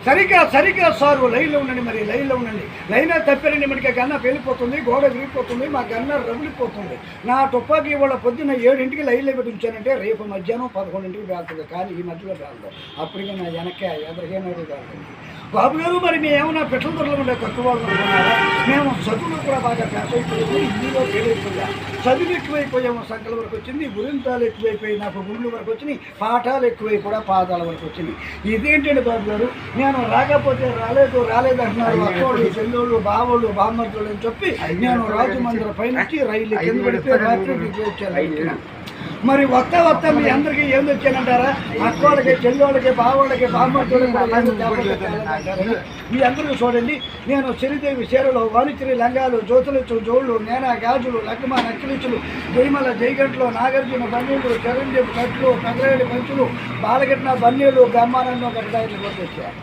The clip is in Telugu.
సరిగ్గా సరిగ్గా సారు లైన్లో ఉండండి, మరి లైన్లో ఉండండి. లైన్ తప్పారండి, మనకి గన్న పేలిపోతుంది, గోడ విరిగిపోతుంది, మా గన్న రగిలిపోతుంది. నా తుపాకీ ఇవాళ పొద్దున్న 7ంటికి లైన్లో పెట్టి ఉంచానంటే రేపు మధ్యాహ్నం 11ంటికి పేలుతుంది, కానీ ఈ మధ్యలో పేలదు. అప్పటికే నా వెనకే ఎదరికైనా పేలుతుంది. బాబు గారు, మరి మేము ఏమన్నా పెట్రోల్ ధరలు ఉండే తక్కువ వాళ్ళు అనుకున్నారా? మేము చదువులో కూడా బాగా ప్యాస్ అయిపోయాము, ఇందులో ఫెయిల్ అయిపోయా. చదువు ఎక్కువైపోయాము, సంఖ్యల వరకు వచ్చింది, గురింతాలు ఎక్కువైపోయి నాకు గుండ్లు వరకు వచ్చినాయి, పాఠాలు ఎక్కువై కూడా పాదాల వరకు వచ్చినాయి. ఇదేంటండి బాబు గారు, నేను రాకపోతే రాలేదు అంటున్నారు అక్కోళ్ళు, చెల్లోళ్ళు, బావోళ్ళు, బామ్మర్దులు అని చెప్పి నేను రాజమండ్రి పైనుంచి రైలు కింద పడితే రాత్రి వచ్చాను. మరి వస్తా మీ అందరికీ ఏం వచ్చానంటారా? అక్కోళ్ళకి, చెల్లోళ్ళకి, బావోళ్ళకి, బామ్మర్దులకి మీ అందరికీ చూడండి. నేను శ్రీదేవి చీరలు, వాణిశ్రీ లంగాలు, జ్యోతులచ్చు జోళ్ళు, నేనా గాజులు, లగ్మ నక్కిలిచులు, జయమల జయగంటలు, నాగార్జున బన్నీళ్ళు, చిరంజీవి కట్లు, పెదరాయుడి పంచులు, బాలగిట్న బన్నీళ్ళు, బ్రహ్మానందం గడ్డాయిలు కొట్టొచ్చారు.